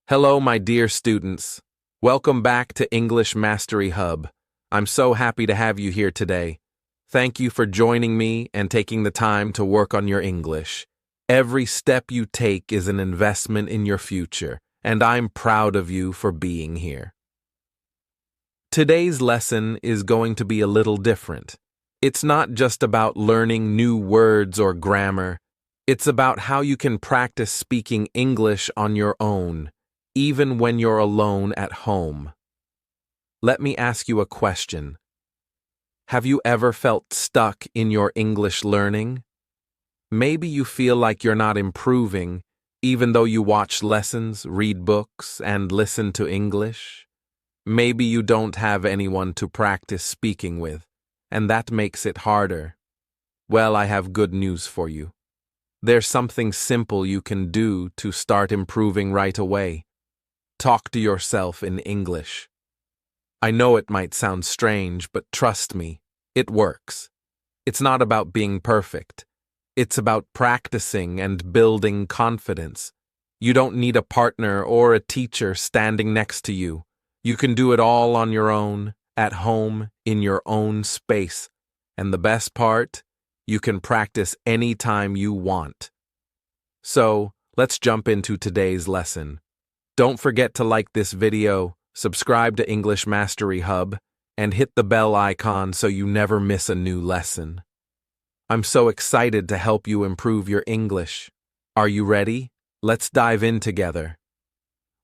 Hello, my dear students. Welcome back to English Mastery Hub. I'm so happy to have you here today. Thank you for joining me and taking the time to work on your English. Every step you take is an investment in your future, and I'm proud of you for being here. Today's lesson is going to be a little different. It's not just about learning new words or grammar. It's about how you can practice speaking English on your own, even when you're alone at home. Let me ask you a question. Have you ever felt stuck in your English learning? Maybe you feel like you're not improving, even though you watch lessons, read books, and listen to English. Maybe you don't have anyone to practice speaking with, and that makes it harder. Well, I have good news for you. There's something simple you can do to start improving right away. Talk to yourself in English. I know it might sound strange, but trust me, it works. It's not about being perfect. It's about practicing and building confidence. You don't need a partner or a teacher standing next to you. You can do it all on your own, at home, in your own space. And the best part, you can practice anytime you want. So, let's jump into today's lesson. Don't forget to like this video, subscribe to English Mastery Hub, and hit the bell icon so you never miss a new lesson. I'm so excited to help you improve your English. Are you ready? Let's dive in together.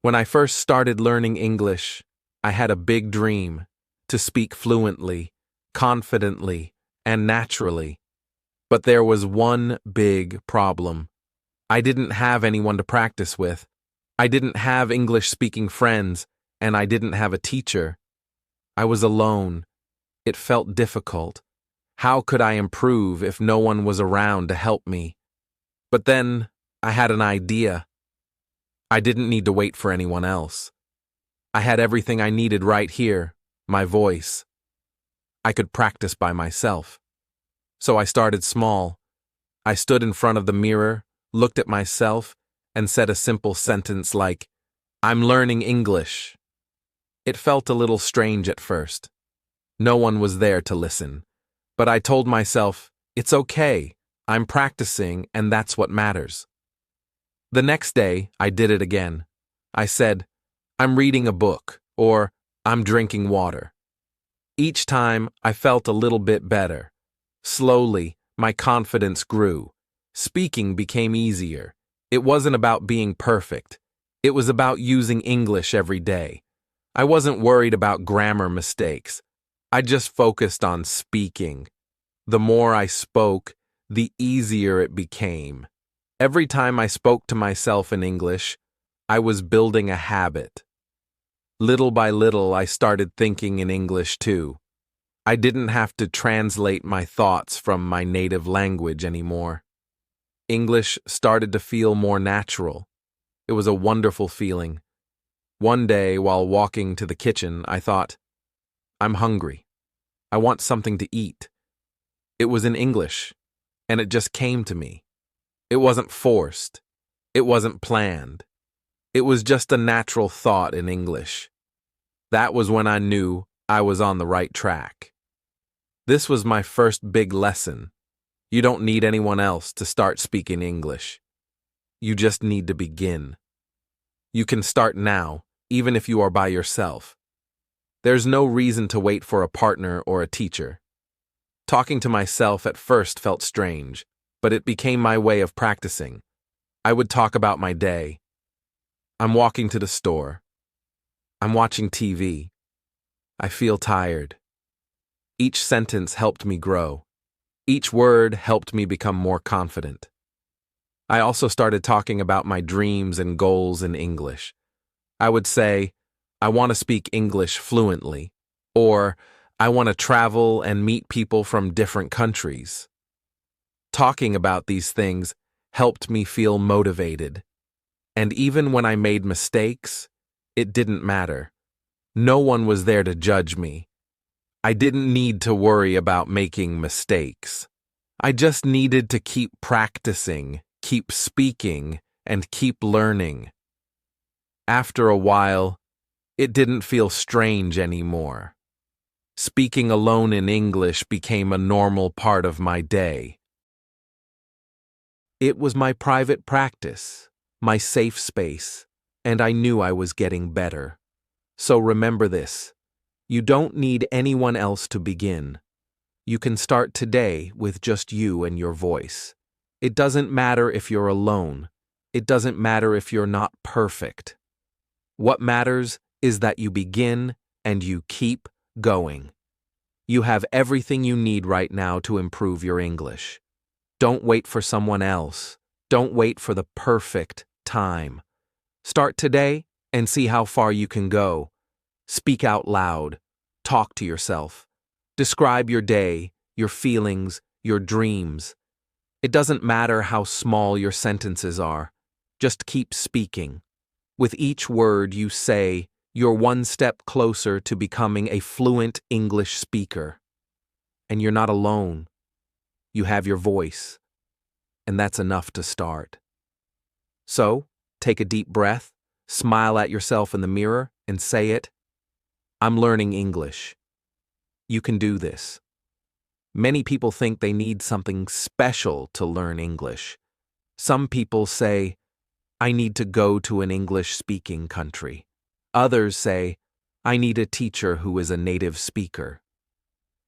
When I first started learning English, I had a big dream: to speak fluently, confidently, and naturally. But there was one big problem. I didn't have anyone to practice with. I didn't have English-speaking friends, and I didn't have a teacher. I was alone. It felt difficult. How could I improve if no one was around to help me? But then I had an idea. I didn't need to wait for anyone else. I had everything I needed right here, my voice. I could practice by myself. So I started small. I stood in front of the mirror, looked at myself, and said a simple sentence like, "I'm learning English." It felt a little strange at first. No one was there to listen. But I told myself, it's okay, I'm practicing, and that's what matters. The next day, I did it again. I said, "I'm reading a book," or "I'm drinking water." Each time, I felt a little bit better. Slowly, my confidence grew. Speaking became easier. It wasn't about being perfect. It was about using English every day. I wasn't worried about grammar mistakes. I just focused on speaking. The more I spoke, the easier it became. Every time I spoke to myself in English, I was building a habit. Little by little, I started thinking in English too. I didn't have to translate my thoughts from my native language anymore. English started to feel more natural. It was a wonderful feeling. One day, while walking to the kitchen, I thought, I'm hungry. I want something to eat. It was in English, and it just came to me. It wasn't forced. It wasn't planned. It was just a natural thought in English. That was when I knew I was on the right track. This was my first big lesson. You don't need anyone else to start speaking English. You just need to begin. You can start now, even if you are by yourself. There's no reason to wait for a partner or a teacher. Talking to myself at first felt strange, but it became my way of practicing. I would talk about my day. I'm walking to the store. I'm watching TV. I feel tired. Each sentence helped me grow. Each word helped me become more confident. I also started talking about my dreams and goals in English. I would say, I want to speak English fluently, or I want to travel and meet people from different countries. Talking about these things helped me feel motivated. And even when I made mistakes, it didn't matter. No one was there to judge me. I didn't need to worry about making mistakes. I just needed to keep practicing, keep speaking, and keep learning. After a while, it didn't feel strange anymore. Speaking alone in English became a normal part of my day. It was my private practice, my safe space, and I knew I was getting better. So remember this: you don't need anyone else to begin. You can start today with just you and your voice. It doesn't matter if you're alone. It doesn't matter if you're not perfect. What matters is that you begin and you keep going. You have everything you need right now to improve your English. Don't wait for someone else. Don't wait for the perfect time. Start today and see how far you can go. Speak out loud. Talk to yourself. Describe your day, your feelings, your dreams. It doesn't matter how small your sentences are. Just keep speaking. With each word you say, you're one step closer to becoming a fluent English speaker. And you're not alone. You have your voice. And that's enough to start. So, take a deep breath, smile at yourself in the mirror, and say it. I'm learning English. You can do this. Many people think they need something special to learn English. Some people say, I need to go to an English-speaking country. Others say, I need a teacher who is a native speaker.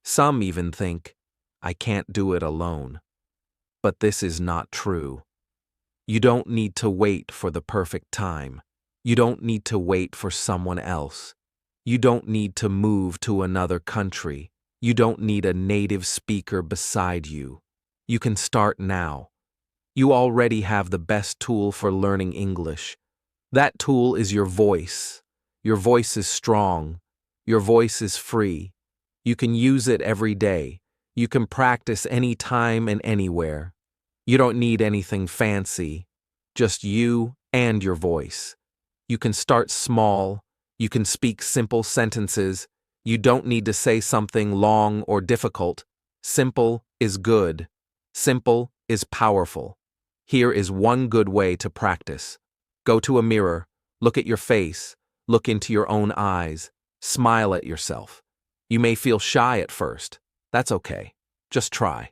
Some even think, I can't do it alone. But this is not true. You don't need to wait for the perfect time. You don't need to wait for someone else. You don't need to move to another country. You don't need a native speaker beside you. You can start now. You already have the best tool for learning English. That tool is your voice. Your voice is strong. Your voice is free. You can use it every day. You can practice anytime and anywhere. You don't need anything fancy. Just you and your voice. You can start small. You can speak simple sentences. You don't need to say something long or difficult. Simple is good. Simple is powerful. Here is one good way to practice. Go to a mirror, look at your face, look into your own eyes, smile at yourself. You may feel shy at first. That's okay. Just try.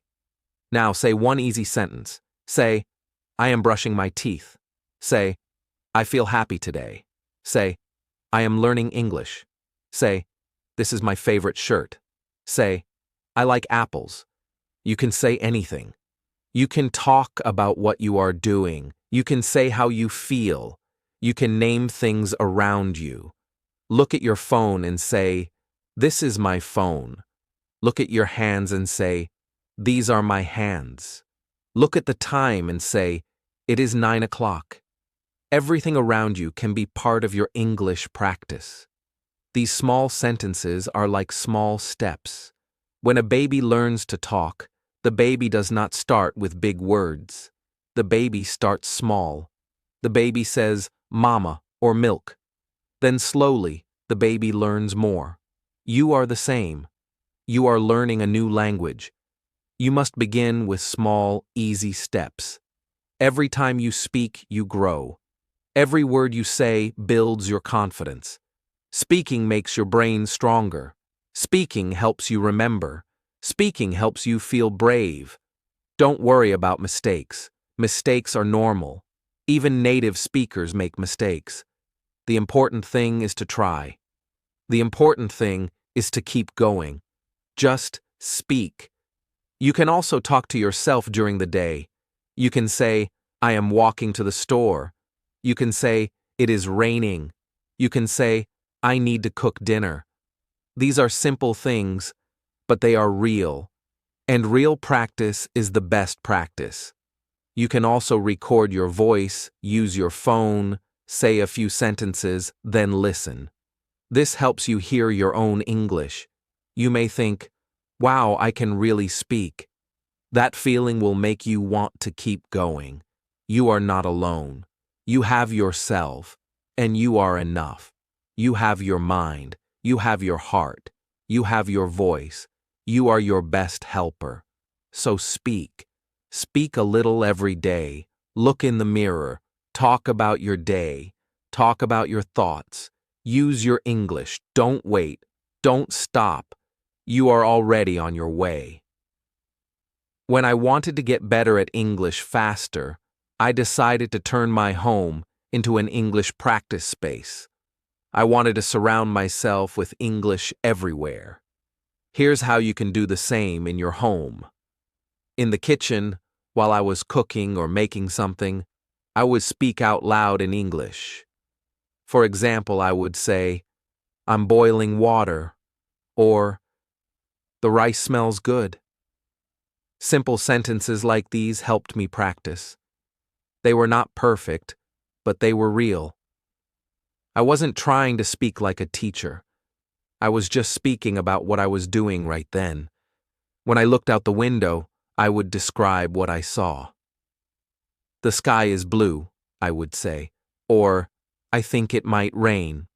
Now say one easy sentence. Say, I am brushing my teeth. Say, I feel happy today. Say, I am learning English. Say, this is my favorite shirt. Say, I like apples. You can say anything. You can talk about what you are doing. You can say how you feel. You can name things around you. Look at your phone and say, this is my phone. Look at your hands and say, these are my hands. Look at the time and say, it is 9 o'clock. Everything around you can be part of your English practice. These small sentences are like small steps. When a baby learns to talk, the baby does not start with big words. The baby starts small. The baby says, mama, or milk. Then slowly, the baby learns more. You are the same. You are learning a new language. You must begin with small, easy steps. Every time you speak, you grow. Every word you say builds your confidence. Speaking makes your brain stronger. Speaking helps you remember. Speaking helps you feel brave. Don't worry about mistakes. Mistakes are normal. Even native speakers make mistakes. The important thing is to try. The important thing is to keep going. Just speak. You can also talk to yourself during the day. You can say, I am walking to the store. You can say, it is raining. You can say, I need to cook dinner. These are simple things, but they are real. And real practice is the best practice. You can also record your voice, use your phone, say a few sentences, then listen. This helps you hear your own English. You may think, wow, I can really speak. That feeling will make you want to keep going. You are not alone. You have yourself, and you are enough. You have your mind. You have your heart. You have your voice. You are your best helper. So speak. Speak a little every day. Look in the mirror. Talk about your day. Talk about your thoughts. Use your English. Don't wait. Don't stop. You are already on your way. When I wanted to get better at English faster, I decided to turn my home into an English practice space. I wanted to surround myself with English everywhere. Here's how you can do the same in your home. In the kitchen, while I was cooking or making something, I would speak out loud in English. For example, I would say, "I'm boiling water," or "The rice smells good." Simple sentences like these helped me practice. They were not perfect, but they were real. I wasn't trying to speak like a teacher. I was just speaking about what I was doing right then. When I looked out the window, I would describe what I saw. "The sky is blue," I would say, or "I think it might rain."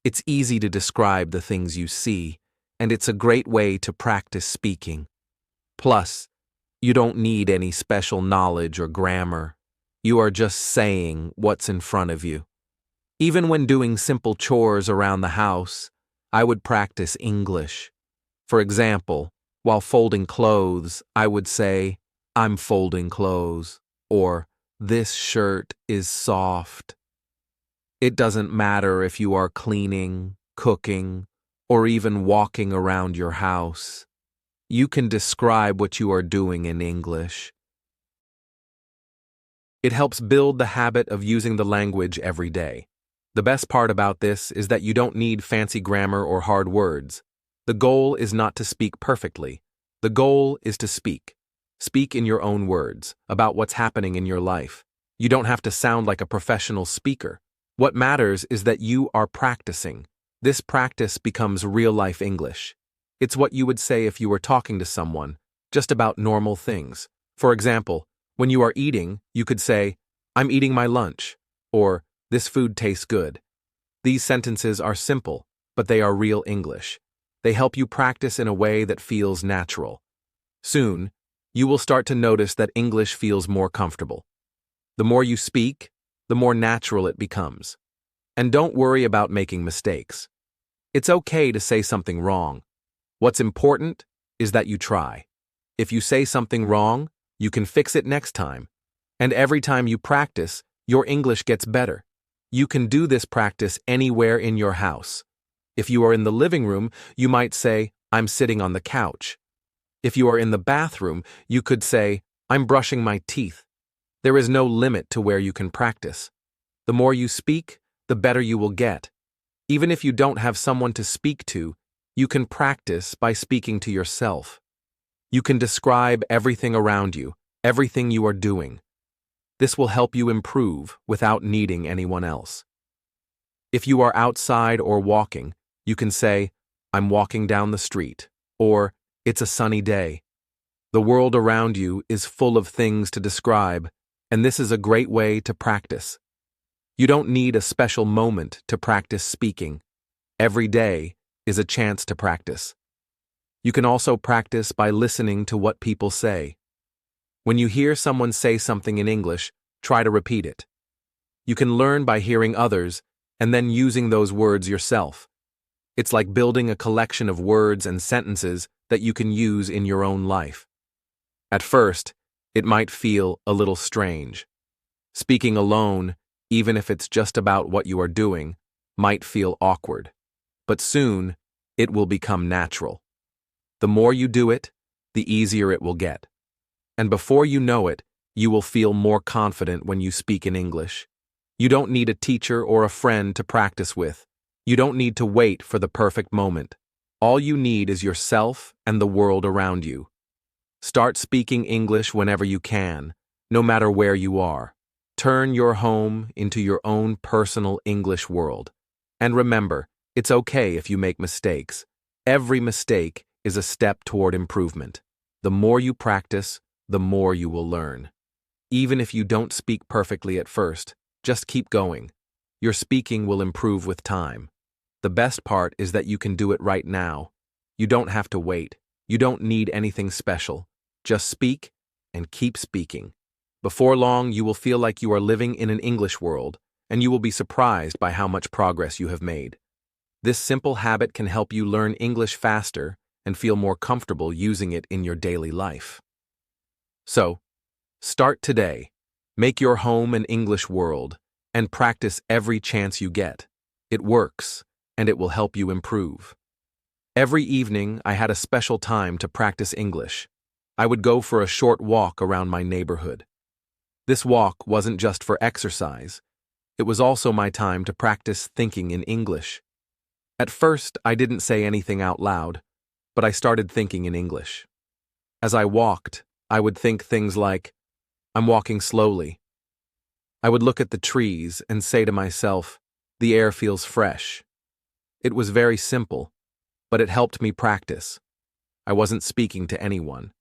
It's easy to describe the things you see, and it's a great way to practice speaking. Plus, you don't need any special knowledge or grammar. You are just saying what's in front of you. Even when doing simple chores around the house, I would practice English. For example, while folding clothes, I would say, "I'm folding clothes," or "This shirt is soft." It doesn't matter if you are cleaning, cooking, or even walking around your house. You can describe what you are doing in English. It helps build the habit of using the language every day. The best part about this is that you don't need fancy grammar or hard words. The goal is not to speak perfectly. The goal is to speak. Speak in your own words, about what's happening in your life. You don't have to sound like a professional speaker. What matters is that you are practicing. This practice becomes real-life English. It's what you would say if you were talking to someone, just about normal things. For example, when you are eating, you could say, "I'm eating my lunch," or "This food tastes good." These sentences are simple, but they are real English. They help you practice in a way that feels natural. Soon, you will start to notice that English feels more comfortable. The more you speak, the more natural it becomes. And don't worry about making mistakes. It's okay to say something wrong. What's important is that you try. If you say something wrong, you can fix it next time. And every time you practice, your English gets better. You can do this practice anywhere in your house. If you are in the living room, you might say, "I'm sitting on the couch." If you are in the bathroom, you could say, "I'm brushing my teeth." There is no limit to where you can practice. The more you speak, the better you will get. Even if you don't have someone to speak to, you can practice by speaking to yourself. You can describe everything around you, everything you are doing. This will help you improve without needing anyone else. If you are outside or walking, you can say, "I'm walking down the street," or "It's a sunny day." The world around you is full of things to describe, and this is a great way to practice. You don't need a special moment to practice speaking. Every day is a chance to practice. You can also practice by listening to what people say. When you hear someone say something in English, try to repeat it. You can learn by hearing others and then using those words yourself. It's like building a collection of words and sentences that you can use in your own life. At first, it might feel a little strange. Speaking alone, even if it's just about what you are doing, might feel awkward. But soon, it will become natural. The more you do it, the easier it will get. And before you know it, you will feel more confident when you speak in English. You don't need a teacher or a friend to practice with. You don't need to wait for the perfect moment. All you need is yourself and the world around you. Start speaking English whenever you can, no matter where you are. Turn your home into your own personal English world. And remember, it's okay if you make mistakes. Every mistake is a step toward improvement. The more you practice, the more you will learn. Even if you don't speak perfectly at first, just keep going. Your speaking will improve with time. The best part is that you can do it right now. You don't have to wait. You don't need anything special. Just speak and keep speaking. Before long, you will feel like you are living in an English world, and you will be surprised by how much progress you have made. This simple habit can help you learn English faster and feel more comfortable using it in your daily life. So, start today. Make your home an English world, and practice every chance you get. It works, and it will help you improve. Every evening, I had a special time to practice English. I would go for a short walk around my neighborhood. This walk wasn't just for exercise. It was also my time to practice thinking in English. At first, I didn't say anything out loud, but I started thinking in English. As I walked, I would think things like, "I'm walking slowly." I would look at the trees and say to myself, "The air feels fresh." It was very simple, but it helped me practice. I wasn't speaking to anyone.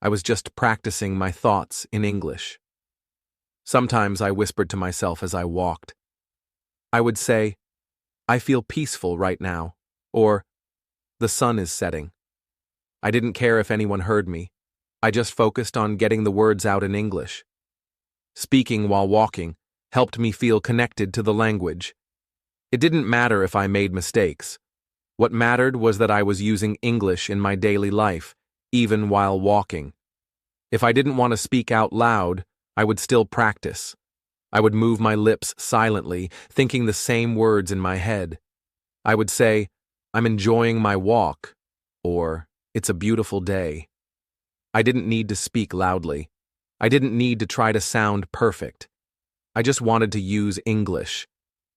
I was just practicing my thoughts in English. Sometimes I whispered to myself as I walked. I would say, "I feel peaceful right now," or "The sun is setting." I didn't care if anyone heard me. I just focused on getting the words out in English. Speaking while walking helped me feel connected to the language. It didn't matter if I made mistakes. What mattered was that I was using English in my daily life, even while walking. If I didn't want to speak out loud, I would still practice. I would move my lips silently, thinking the same words in my head. I would say, "I'm enjoying my walk," or "It's a beautiful day." I didn't need to speak loudly. I didn't need to try to sound perfect. I just wanted to use English.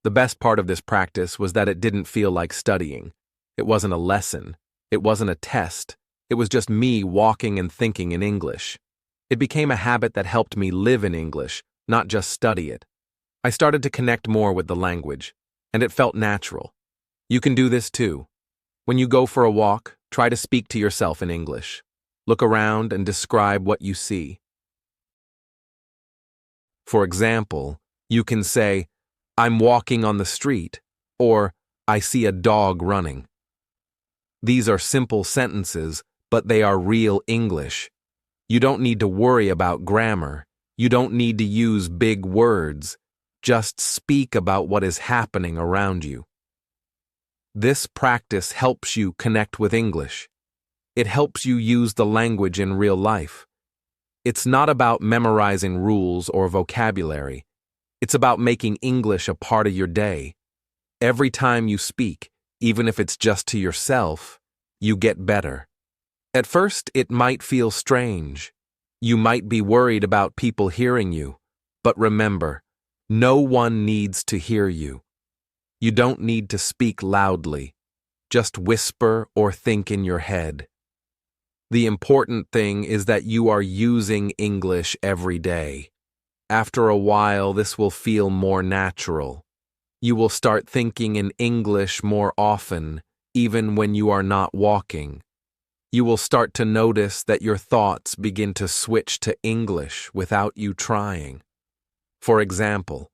The best part of this practice was that it didn't feel like studying. It wasn't a lesson. It wasn't a test. It was just me walking and thinking in English. It became a habit that helped me live in English, not just study it. I started to connect more with the language, and it felt natural. You can do this too. When you go for a walk, try to speak to yourself in English. Look around and describe what you see. For example, you can say, "I'm walking on the street," or "I see a dog running." These are simple sentences, but they are real English. You don't need to worry about grammar. You don't need to use big words. Just speak about what is happening around you. This practice helps you connect with English. It helps you use the language in real life. It's not about memorizing rules or vocabulary. It's about making English a part of your day. Every time you speak, even if it's just to yourself, you get better. At first, it might feel strange. You might be worried about people hearing you. But remember, no one needs to hear you. You don't need to speak loudly. Just whisper or think in your head. The important thing is that you are using English every day. After a while, this will feel more natural. You will start thinking in English more often, even when you are not walking. You will start to notice that your thoughts begin to switch to English without you trying. For example,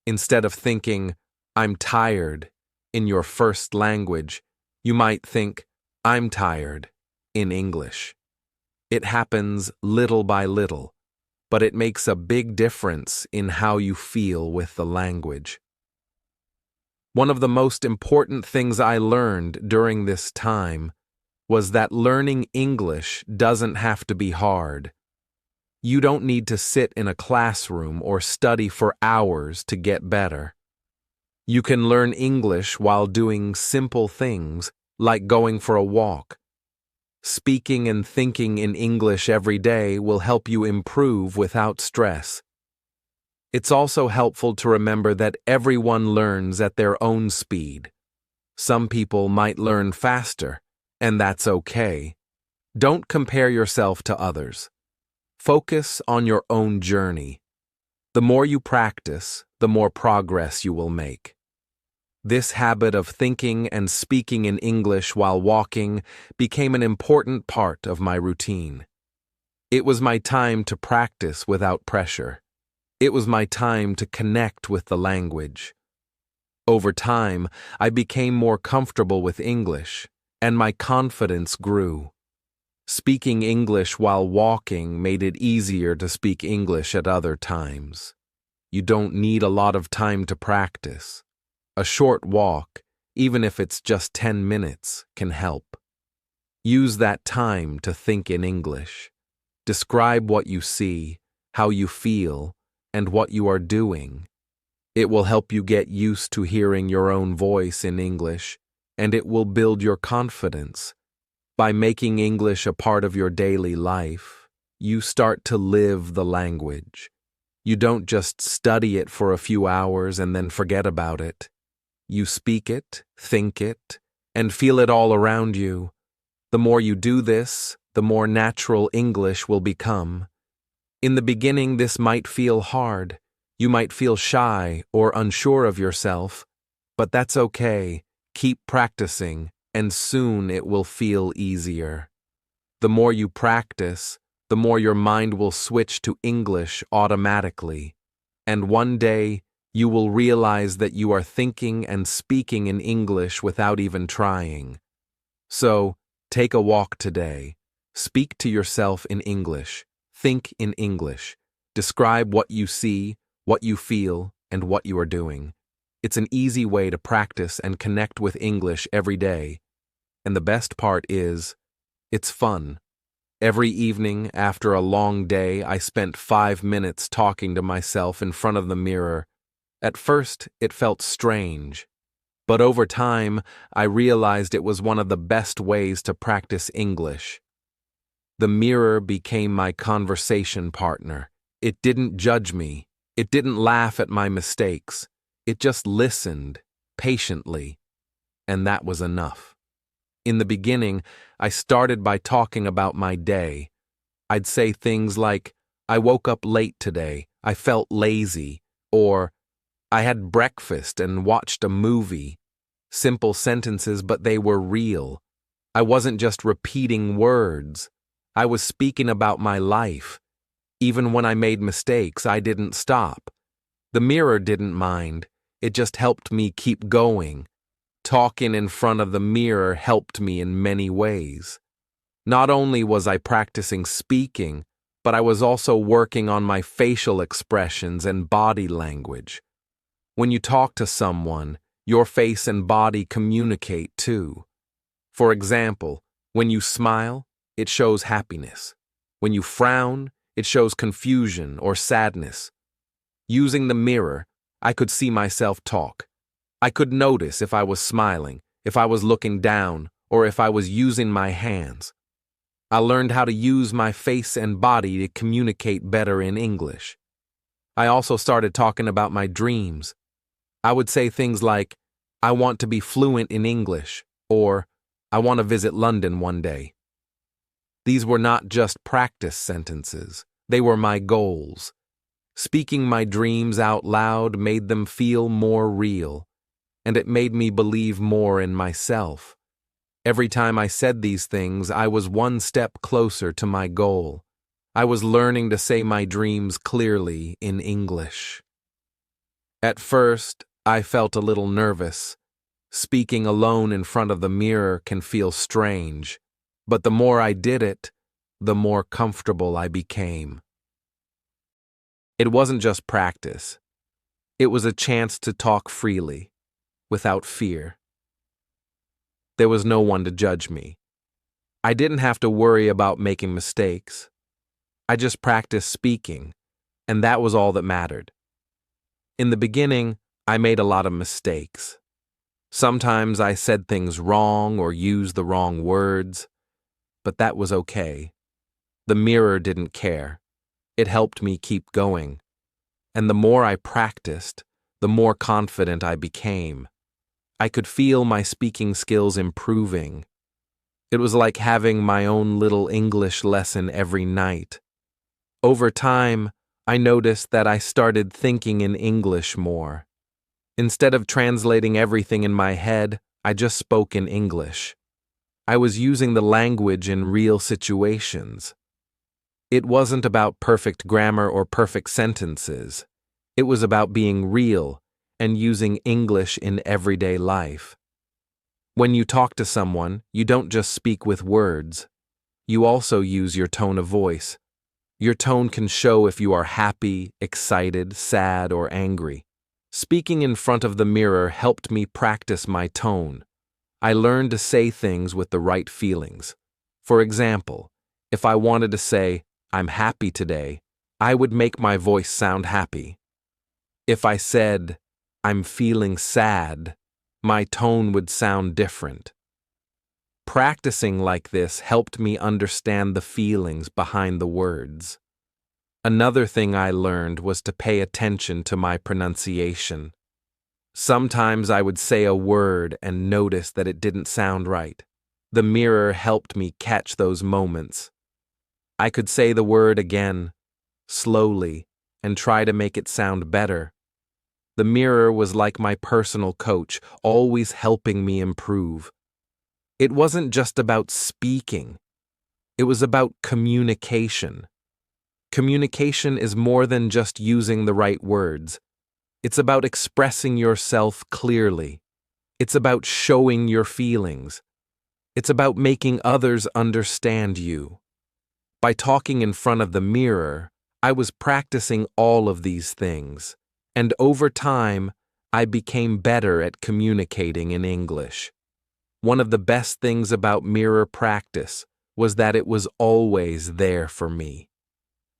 instead of thinking, "I'm tired," in your first language, you might think, "I'm tired," in English. It happens little by little, but it makes a big difference in how you feel with the language. One of the most important things I learned during this time was that learning English doesn't have to be hard. You don't need to sit in a classroom or study for hours to get better. You can learn English while doing simple things like going for a walk. Speaking and thinking in English every day will help you improve without stress. It's also helpful to remember that everyone learns at their own speed. Some people might learn faster, and that's okay. Don't compare yourself to others. Focus on your own journey. The more you practice, the more progress you will make. This habit of thinking and speaking in English while walking became an important part of my routine. It was my time to practice without pressure. It was my time to connect with the language. Over time, I became more comfortable with English, and my confidence grew. Speaking English while walking made it easier to speak English at other times. You don't need a lot of time to practice. A short walk, even if it's just 10 minutes, can help. Use that time to think in English. Describe what you see, how you feel, and what you are doing. It will help you get used to hearing your own voice in English, and it will build your confidence. By making English a part of your daily life, you start to live the language. You don't just study it for a few hours and then forget about it. You speak it, think it, and feel it all around you. The more you do this, the more natural English will become. In the beginning, this might feel hard. You might feel shy or unsure of yourself, but that's okay. Keep practicing, and soon it will feel easier. The more you practice, the more your mind will switch to English automatically. And one day, you will realize that you are thinking and speaking in English without even trying. So, take a walk today. Speak to yourself in English. Think in English. Describe what you see, what you feel, and what you are doing. It's an easy way to practice and connect with English every day. And the best part is, it's fun. Every evening, after a long day, I spent 5 minutes talking to myself in front of the mirror. At first, it felt strange. But over time, I realized it was one of the best ways to practice English. The mirror became my conversation partner. It didn't judge me. It didn't laugh at my mistakes. It just listened, patiently. And that was enough. In the beginning, I started by talking about my day. I'd say things like, I woke up late today, I felt lazy, or I had breakfast and watched a movie. Simple sentences, but they were real. I wasn't just repeating words. I was speaking about my life. Even when I made mistakes, I didn't stop. The mirror didn't mind. It just helped me keep going. Talking in front of the mirror helped me in many ways. Not only was I practicing speaking, but I was also working on my facial expressions and body language. When you talk to someone, your face and body communicate too. For example, when you smile, it shows happiness. When you frown, it shows confusion or sadness. Using the mirror, I could see myself talk. I could notice if I was smiling, if I was looking down, or if I was using my hands. I learned how to use my face and body to communicate better in English. I also started talking about my dreams. I would say things like, I want to be fluent in English, or I want to visit London one day. These were not just practice sentences. They were my goals. Speaking my dreams out loud made them feel more real, and it made me believe more in myself. Every time I said these things, I was one step closer to my goal. I was learning to say my dreams clearly in English. At first, I felt a little nervous. Speaking alone in front of the mirror can feel strange, but the more I did it, the more comfortable I became. It wasn't just practice. It was a chance to talk freely, without fear. There was no one to judge me. I didn't have to worry about making mistakes. I just practiced speaking, and that was all that mattered. In the beginning, I made a lot of mistakes. Sometimes I said things wrong or used the wrong words, but that was okay. The mirror didn't care. It helped me keep going. And the more I practiced, the more confident I became. I could feel my speaking skills improving. It was like having my own little English lesson every night. Over time, I noticed that I started thinking in English more. Instead of translating everything in my head, I just spoke in English. I was using the language in real situations. It wasn't about perfect grammar or perfect sentences. It was about being real and using English in everyday life. When you talk to someone, you don't just speak with words. You also use your tone of voice. Your tone can show if you are happy, excited, sad, or angry. Speaking in front of the mirror helped me practice my tone. I learned to say things with the right feelings. For example, if I wanted to say, "I'm happy today," I would make my voice sound happy. If I said, "I'm feeling sad," my tone would sound different. Practicing like this helped me understand the feelings behind the words. Another thing I learned was to pay attention to my pronunciation. Sometimes I would say a word and notice that it didn't sound right. The mirror helped me catch those moments. I could say the word again, slowly, and try to make it sound better. The mirror was like my personal coach, always helping me improve. It wasn't just about speaking. It was about communication. Communication is more than just using the right words. It's about expressing yourself clearly. It's about showing your feelings. It's about making others understand you. By talking in front of the mirror, I was practicing all of these things, and over time, I became better at communicating in English. One of the best things about mirror practice was that it was always there for me.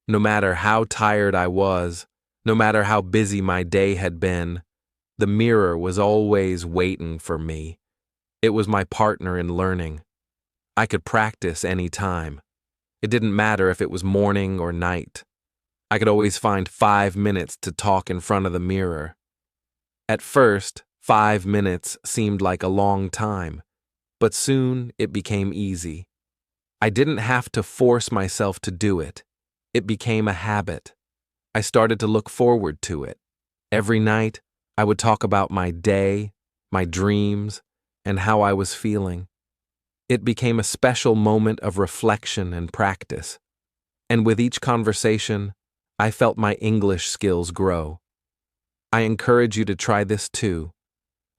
No matter how tired I was, no matter how busy my day had been, the mirror was always waiting for me. It was my partner in learning. I could practice any time. It didn't matter if it was morning or night. I could always find 5 minutes to talk in front of the mirror. At first, 5 minutes seemed like a long time, but soon it became easy. I didn't have to force myself to do it. It became a habit. I started to look forward to it. Every night, I would talk about my day, my dreams, and how I was feeling. It became a special moment of reflection and practice. And with each conversation, I felt my English skills grow. I encourage you to try this too.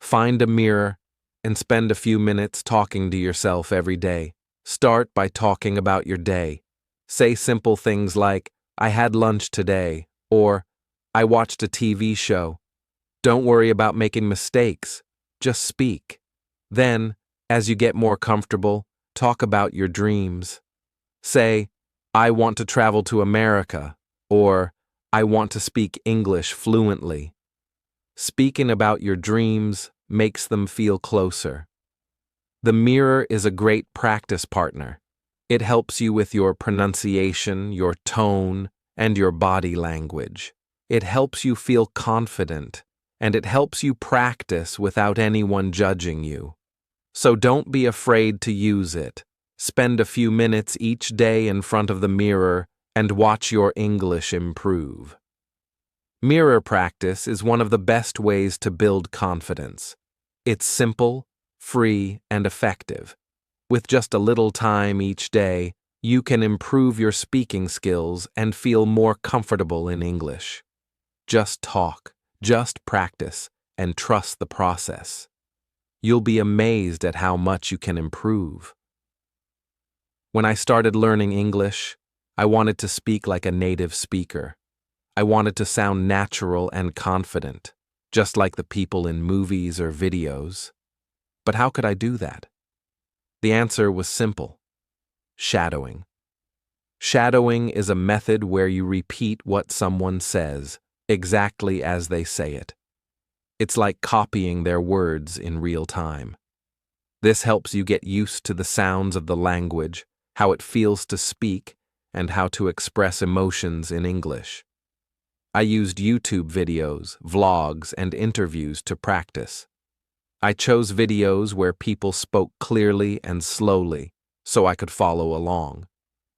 Find a mirror and spend a few minutes talking to yourself every day. Start by talking about your day. Say simple things like, "I had lunch today," or "I watched a TV show." Don't worry about making mistakes. Just speak. Then, as you get more comfortable, talk about your dreams. Say, "I want to travel to America," or "I want to speak English fluently." Speaking about your dreams makes them feel closer. The mirror is a great practice partner. It helps you with your pronunciation, your tone, and your body language. It helps you feel confident, and it helps you practice without anyone judging you. So don't be afraid to use it. Spend a few minutes each day in front of the mirror and watch your English improve. Mirror practice is one of the best ways to build confidence. It's simple, free, and effective. With just a little time each day, you can improve your speaking skills and feel more comfortable in English. Just talk, just practice, and trust the process. You'll be amazed at how much you can improve. When I started learning English, I wanted to speak like a native speaker. I wanted to sound natural and confident, just like the people in movies or videos. But how could I do that? The answer was simple: shadowing. Shadowing is a method where you repeat what someone says, exactly as they say it. It's like copying their words in real time. This helps you get used to the sounds of the language, how it feels to speak, and how to express emotions in English. I used YouTube videos, vlogs, and interviews to practice. I chose videos where people spoke clearly and slowly, so I could follow along.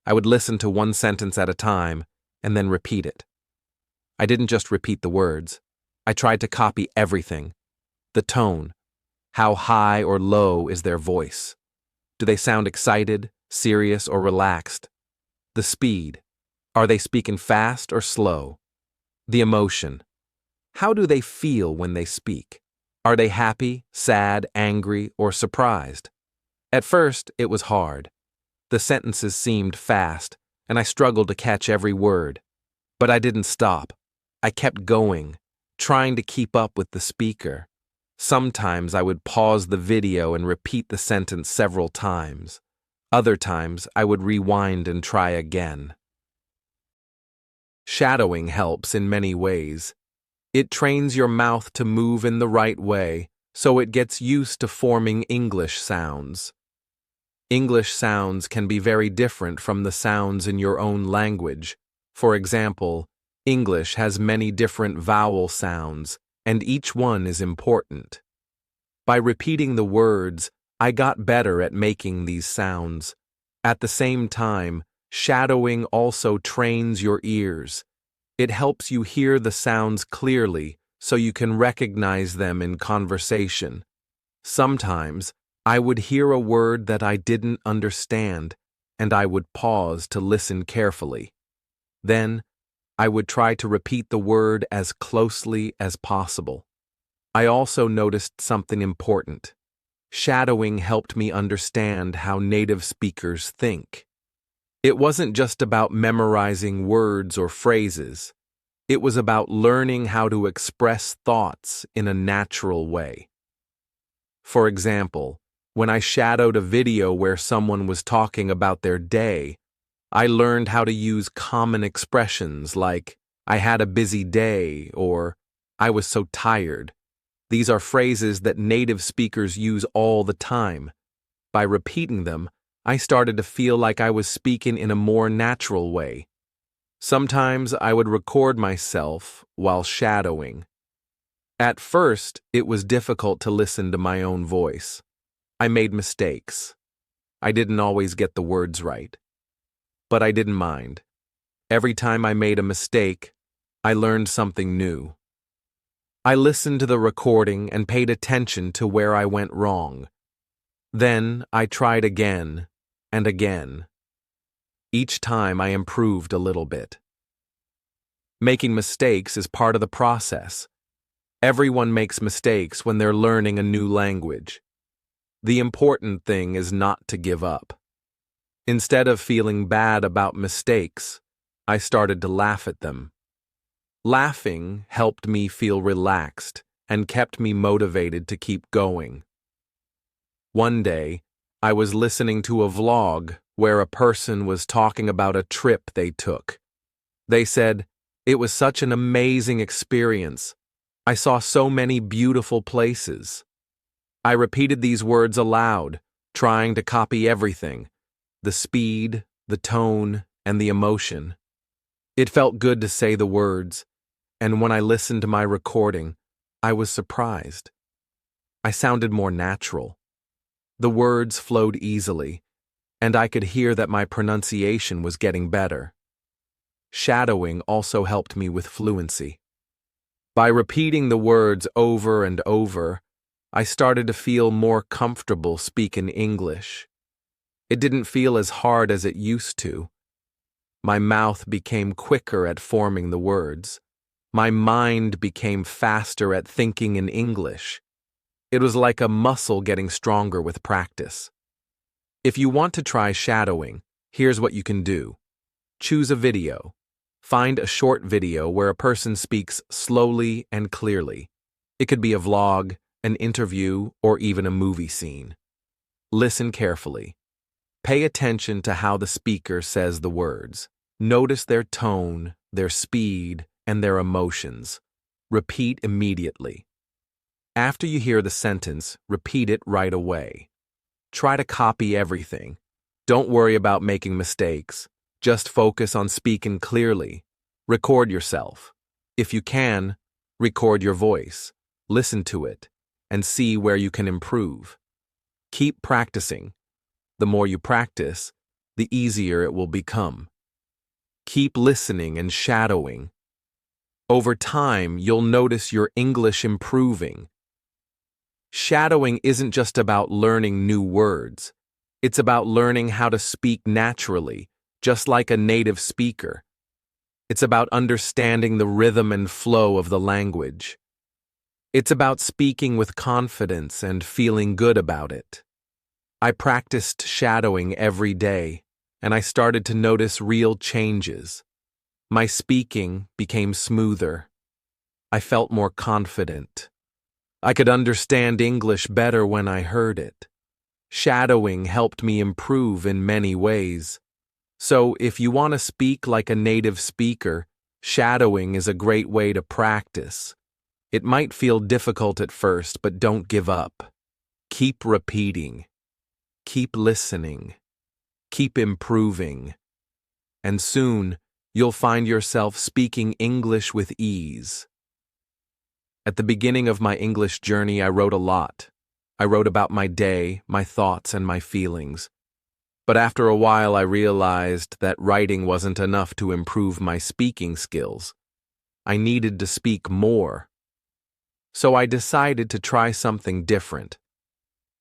I would listen to one sentence at a time and then repeat it. I didn't just repeat the words. I tried to copy everything. The tone. How high or low is their voice? Do they sound excited, serious, or relaxed? The speed. Are they speaking fast or slow? The emotion. How do they feel when they speak? Are they happy, sad, angry, or surprised? At first, it was hard. The sentences seemed fast, and I struggled to catch every word. But I didn't stop. I kept going, trying to keep up with the speaker. Sometimes I would pause the video and repeat the sentence several times. Other times I would rewind and try again. Shadowing helps in many ways. It trains your mouth to move in the right way, so it gets used to forming English sounds. English sounds can be very different from the sounds in your own language. For example, English has many different vowel sounds, and each one is important. By repeating the words, I got better at making these sounds. At the same time, shadowing also trains your ears. It helps you hear the sounds clearly so you can recognize them in conversation. Sometimes, I would hear a word that I didn't understand, and I would pause to listen carefully. Then, I would try to repeat the word as closely as possible. I also noticed something important. Shadowing helped me understand how native speakers think. It wasn't just about memorizing words or phrases. It was about learning how to express thoughts in a natural way. For example, when I shadowed a video where someone was talking about their day, I learned how to use common expressions like, I had a busy day, or I was so tired. These are phrases that native speakers use all the time. By repeating them, I started to feel like I was speaking in a more natural way. Sometimes I would record myself while shadowing. At first, it was difficult to listen to my own voice. I made mistakes. I didn't always get the words right. But I didn't mind. Every time I made a mistake, I learned something new. I listened to the recording and paid attention to where I went wrong. Then I tried again and again. Each time I improved a little bit. Making mistakes is part of the process. Everyone makes mistakes when they're learning a new language. The important thing is not to give up. Instead of feeling bad about mistakes, I started to laugh at them. Laughing helped me feel relaxed and kept me motivated to keep going. One day, I was listening to a vlog where a person was talking about a trip they took. They said, "It was such an amazing experience. I saw so many beautiful places." I repeated these words aloud, trying to copy everything: the speed, the tone, and the emotion. It felt good to say the words, and when I listened to my recording, I was surprised. I sounded more natural. The words flowed easily, and I could hear that my pronunciation was getting better. Shadowing also helped me with fluency. By repeating the words over and over, I started to feel more comfortable speaking English. It didn't feel as hard as it used to. My mouth became quicker at forming the words. My mind became faster at thinking in English. It was like a muscle getting stronger with practice. If you want to try shadowing, here's what you can do. Choose a video. Find a short video where a person speaks slowly and clearly. It could be a vlog, an interview, or even a movie scene. Listen carefully. Pay attention to how the speaker says the words. Notice their tone, their speed, and their emotions. Repeat immediately. After you hear the sentence, repeat it right away. Try to copy everything. Don't worry about making mistakes. Just focus on speaking clearly. Record yourself. If you can, record your voice. Listen to it, and see where you can improve. Keep practicing. The more you practice, the easier it will become. Keep listening and shadowing. Over time, you'll notice your English improving. Shadowing isn't just about learning new words. It's about learning how to speak naturally, just like a native speaker. It's about understanding the rhythm and flow of the language. It's about speaking with confidence and feeling good about it. I practiced shadowing every day, and I started to notice real changes. My speaking became smoother. I felt more confident. I could understand English better when I heard it. Shadowing helped me improve in many ways. So, if you want to speak like a native speaker, shadowing is a great way to practice. It might feel difficult at first, but don't give up. Keep repeating. Keep listening. Keep improving. And soon, you'll find yourself speaking English with ease. At the beginning of my English journey, I wrote a lot. I wrote about my day, my thoughts, and my feelings. But after a while, I realized that writing wasn't enough to improve my speaking skills. I needed to speak more. So I decided to try something different.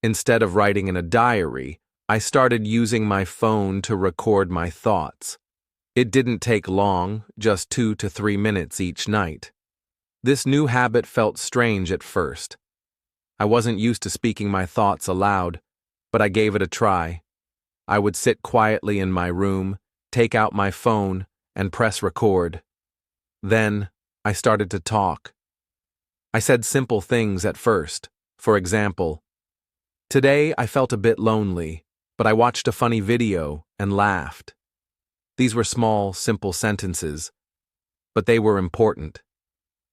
Instead of writing in a diary, I started using my phone to record my thoughts. It didn't take long, just 2 to 3 minutes each night. This new habit felt strange at first. I wasn't used to speaking my thoughts aloud, but I gave it a try. I would sit quietly in my room, take out my phone, and press record. Then, I started to talk. I said simple things at first. For example, "Today I felt a bit lonely, but I watched a funny video and laughed." These were small, simple sentences, but they were important.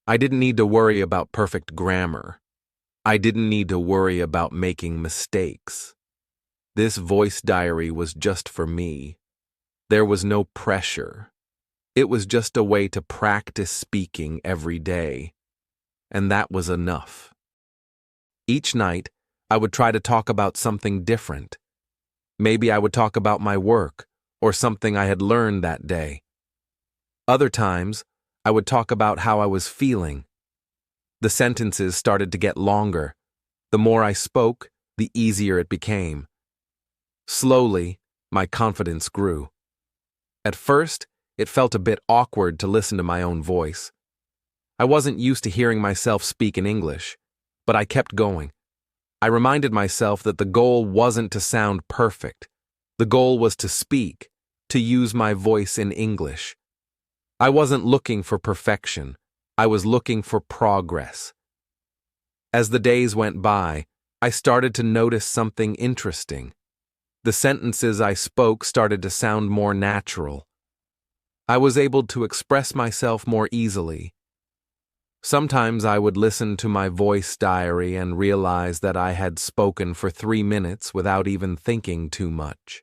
I didn't need to worry about perfect grammar. I didn't need to worry about making mistakes. This voice diary was just for me. There was no pressure. It was just a way to practice speaking every day. And that was enough. Each night, I would try to talk about something different. Maybe I would talk about my work or something I had learned that day. Other times, I would talk about how I was feeling. The sentences started to get longer. The more I spoke, the easier it became. Slowly, my confidence grew. At first, it felt a bit awkward to listen to my own voice. I wasn't used to hearing myself speak in English, but I kept going. I reminded myself that the goal wasn't to sound perfect. The goal was to speak, to use my voice in English. I wasn't looking for perfection. I was looking for progress. As the days went by, I started to notice something interesting. The sentences I spoke started to sound more natural. I was able to express myself more easily. Sometimes I would listen to my voice diary and realize that I had spoken for 3 minutes without even thinking too much.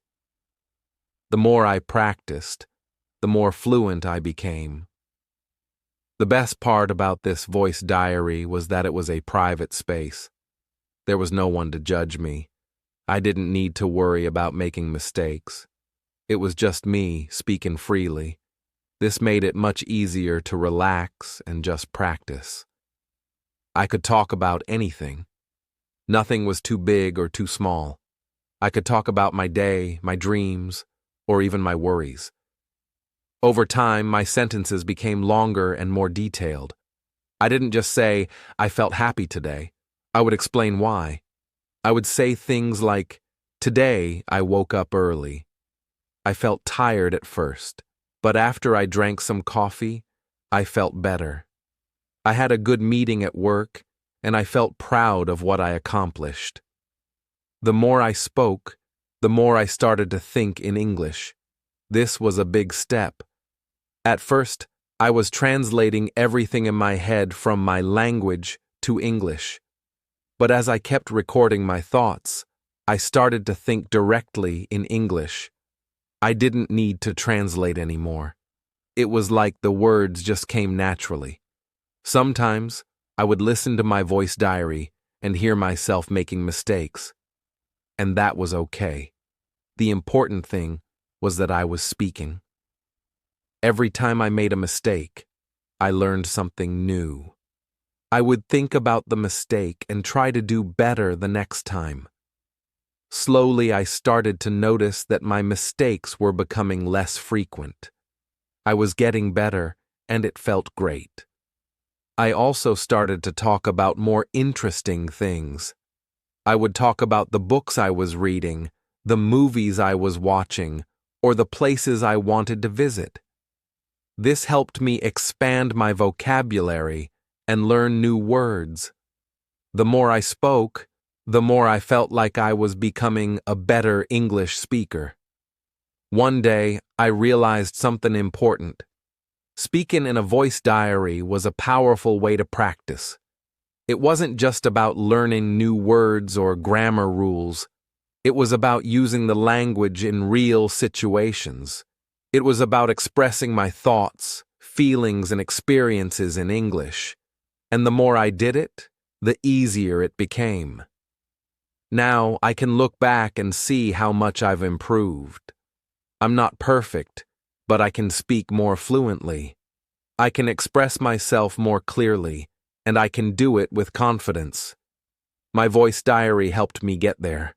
The more I practiced, the more fluent I became. The best part about this voice diary was that it was a private space. There was no one to judge me. I didn't need to worry about making mistakes. It was just me speaking freely. This made it much easier to relax and just practice. I could talk about anything. Nothing was too big or too small. I could talk about my day, my dreams, or even my worries. Over time, my sentences became longer and more detailed. I didn't just say, "I felt happy today." I would explain why. I would say things like, "Today I woke up early. I felt tired at first, but after I drank some coffee, I felt better. I had a good meeting at work, and I felt proud of what I accomplished." The more I spoke, the more I started to think in English. This was a big step. At first, I was translating everything in my head from my language to English. But as I kept recording my thoughts, I started to think directly in English. I didn't need to translate anymore. It was like the words just came naturally. Sometimes, I would listen to my voice diary and hear myself making mistakes. And that was okay. The important thing was that I was speaking. Every time I made a mistake, I learned something new. I would think about the mistake and try to do better the next time. Slowly, I started to notice that my mistakes were becoming less frequent. I was getting better, and it felt great. I also started to talk about more interesting things. I would talk about the books I was reading, the movies I was watching, or the places I wanted to visit. This helped me expand my vocabulary and learn new words. The more I spoke, the more I felt like I was becoming a better English speaker. One day, I realized something important. Speaking in a voice diary was a powerful way to practice. It wasn't just about learning new words or grammar rules. It was about using the language in real situations. It was about expressing my thoughts, feelings, and experiences in English. And the more I did it, the easier it became. Now I can look back and see how much I've improved. I'm not perfect, but I can speak more fluently. I can express myself more clearly, and I can do it with confidence. My voice diary helped me get there.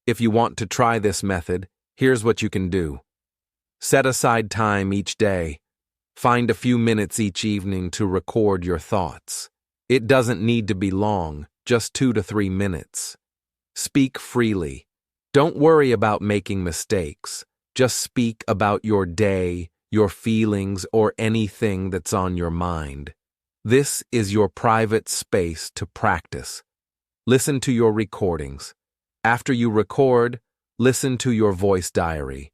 If you want to try this method, here's what you can do. Set aside time each day. Find a few minutes each evening to record your thoughts. It doesn't need to be long, just 2 to 3 minutes. Speak freely. Don't worry about making mistakes. Just speak about your day, your feelings, or anything that's on your mind. This is your private space to practice. Listen to your recordings. After you record, listen to your voice diary.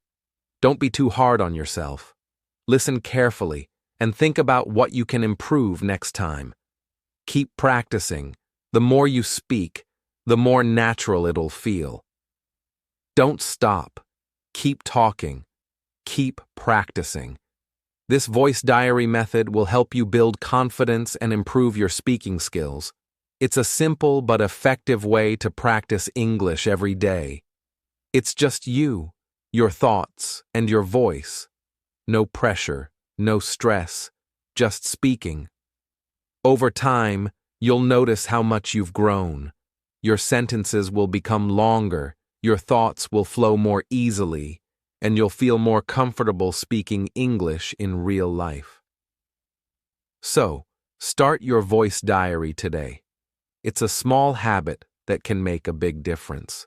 Don't be too hard on yourself. Listen carefully and think about what you can improve next time. Keep practicing. The more you speak, the more natural it'll feel. Don't stop. Keep talking. Keep practicing. This voice diary method will help you build confidence and improve your speaking skills. It's a simple but effective way to practice English every day. It's just you, your thoughts, and your voice. No pressure, no stress, just speaking. Over time, you'll notice how much you've grown. Your sentences will become longer, your thoughts will flow more easily, and you'll feel more comfortable speaking English in real life. So, start your voice diary today. It's a small habit that can make a big difference.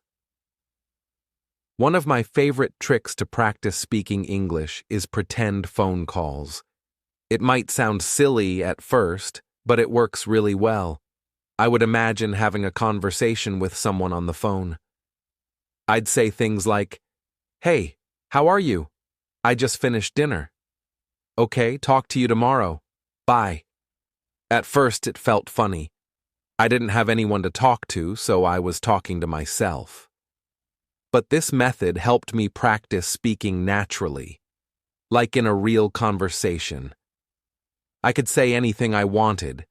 One of my favorite tricks to practice speaking English is pretend phone calls. It might sound silly at first, but it works really well. I would imagine having a conversation with someone on the phone. I'd say things like, "Hey, how are you? I just finished dinner. Okay, talk to you tomorrow. Bye." At first it felt funny. I didn't have anyone to talk to, so I was talking to myself. But this method helped me practice speaking naturally, like in a real conversation. I could say anything I wanted.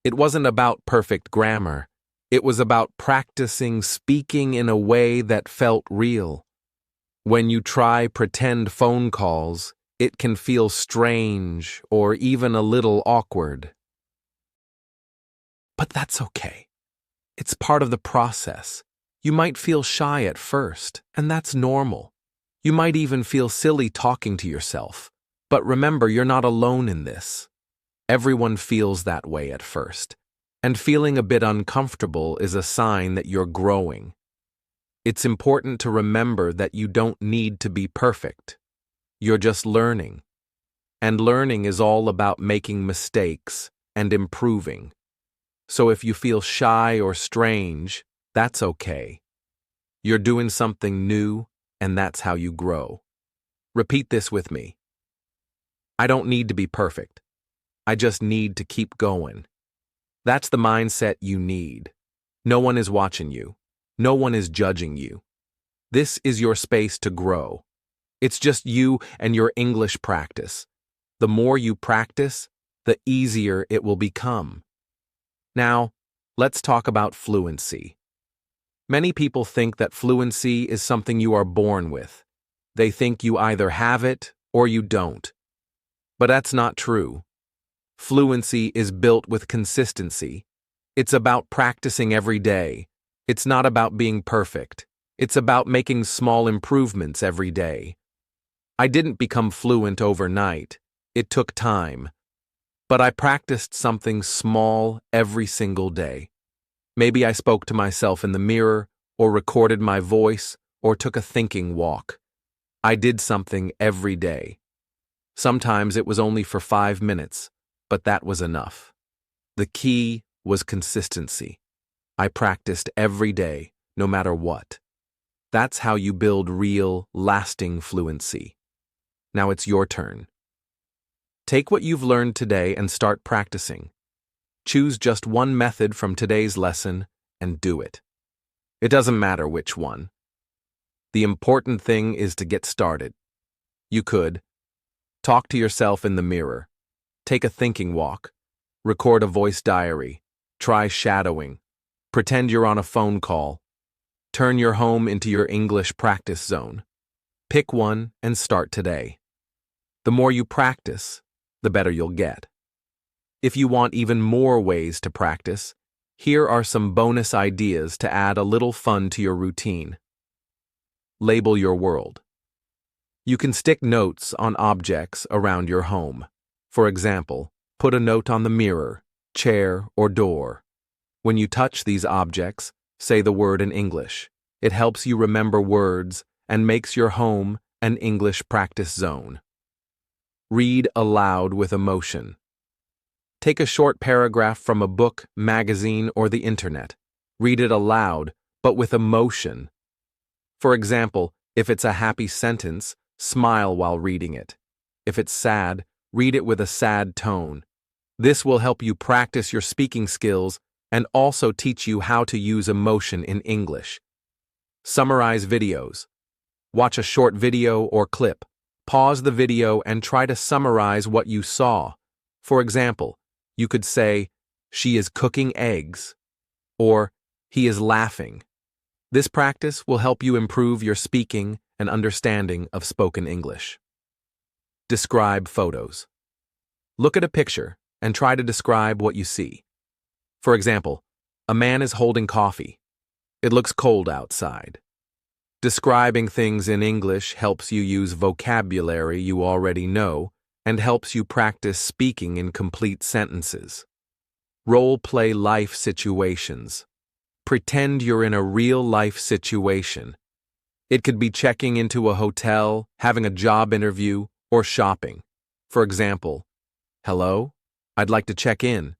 It wasn't about perfect grammar. It was about practicing speaking in a way that felt real. When you try pretend phone calls, it can feel strange or even a little awkward. But that's okay. It's part of the process. You might feel shy at first, and that's normal. You might even feel silly talking to yourself. But remember, you're not alone in this. Everyone feels that way at first. And feeling a bit uncomfortable is a sign that you're growing. It's important to remember that you don't need to be perfect. You're just learning. And learning is all about making mistakes and improving. So if you feel shy or strange, that's okay. You're doing something new, and that's how you grow. Repeat this with me. I don't need to be perfect. I just need to keep going. That's the mindset you need. No one is watching you. No one is judging you. This is your space to grow. It's just you and your English practice. The more you practice, the easier it will become. Now, let's talk about fluency. Many people think that fluency is something you are born with. They think you either have it or you don't. But that's not true. Fluency is built with consistency. It's about practicing every day. It's not about being perfect. It's about making small improvements every day. I didn't become fluent overnight. It took time. But I practiced something small every single day. Maybe I spoke to myself in the mirror, or recorded my voice, or took a thinking walk. I did something every day. Sometimes it was only for 5 minutes, but that was enough. The key was consistency. I practiced every day, no matter what. That's how you build real, lasting fluency. Now it's your turn. Take what you've learned today and start practicing. Choose just one method from today's lesson and do it. It doesn't matter which one. The important thing is to get started. You could talk to yourself in the mirror, take a thinking walk, record a voice diary, try shadowing, pretend you're on a phone call, turn your home into your English practice zone. Pick one and start today. The more you practice, the better you'll get. If you want even more ways to practice, here are some bonus ideas to add a little fun to your routine. Label your world. You can stick notes on objects around your home. For example, put a note on the mirror, chair, or door. When you touch these objects, say the word in English. It helps you remember words and makes your home an English practice zone. Read aloud with emotion. Take a short paragraph from a book, magazine, or the internet. Read it aloud, but with emotion. For example, if it's a happy sentence, smile while reading it. If it's sad, read it with a sad tone. This will help you practice your speaking skills and also teach you how to use emotion in English. Summarize videos. Watch a short video or clip. Pause the video and try to summarize what you saw. For example, you could say, "She is cooking eggs," or "He is laughing." This practice will help you improve your speaking and understanding of spoken English. Describe photos. Look at a picture and try to describe what you see. For example, a man is holding coffee. It looks cold outside. Describing things in English helps you use vocabulary you already know and helps you practice speaking in complete sentences. Role-play life situations. Pretend you're in a real-life situation. It could be checking into a hotel, having a job interview, or shopping. For example, "Hello? I'd like to check in."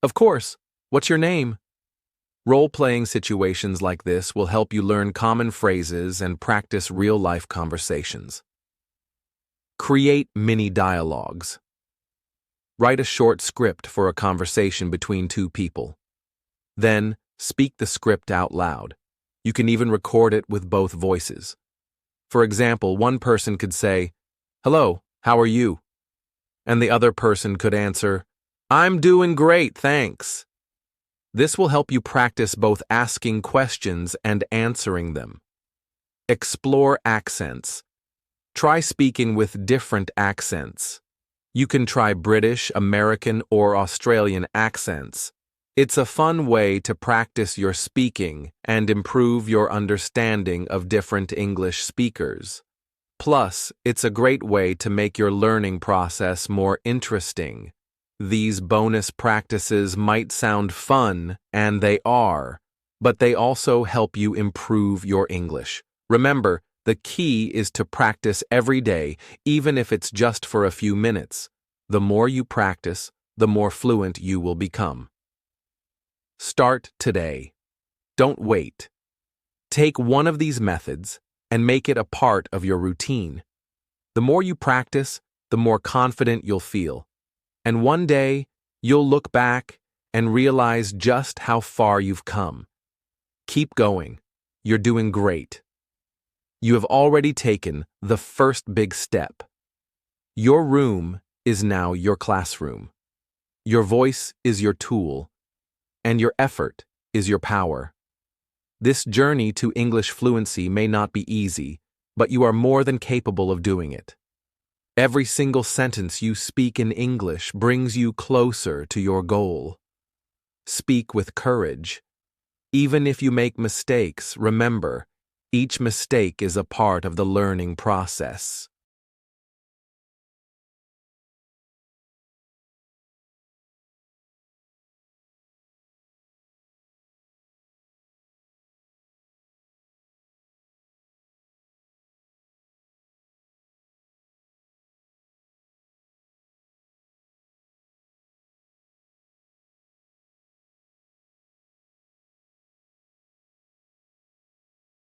"Of course. What's your name?" Role-playing situations like this will help you learn common phrases and practice real-life conversations. Create mini dialogues. Write a short script for a conversation between two people. Then, speak the script out loud. You can even record it with both voices. For example, one person could say, "Hello, how are you?" And the other person could answer, "I'm doing great, thanks." This will help you practice both asking questions and answering them. Explore accents. Try speaking with different accents. You can try British, American, or Australian accents. It's a fun way to practice your speaking and improve your understanding of different English speakers. Plus, it's a great way to make your learning process more interesting. These bonus practices might sound fun, and they are, but they also help you improve your English. Remember, the key is to practice every day, even if it's just for a few minutes. The more you practice, the more fluent you will become. Start today. Don't wait. Take one of these methods and make it a part of your routine. The more you practice, the more confident you'll feel. And one day, you'll look back and realize just how far you've come. Keep going. You're doing great. You have already taken the first big step. Your room is now your classroom. Your voice is your tool, and your effort is your power. This journey to English fluency may not be easy, but you are more than capable of doing it. Every single sentence you speak in English brings you closer to your goal. Speak with courage. Even if you make mistakes, remember, each mistake is a part of the learning process.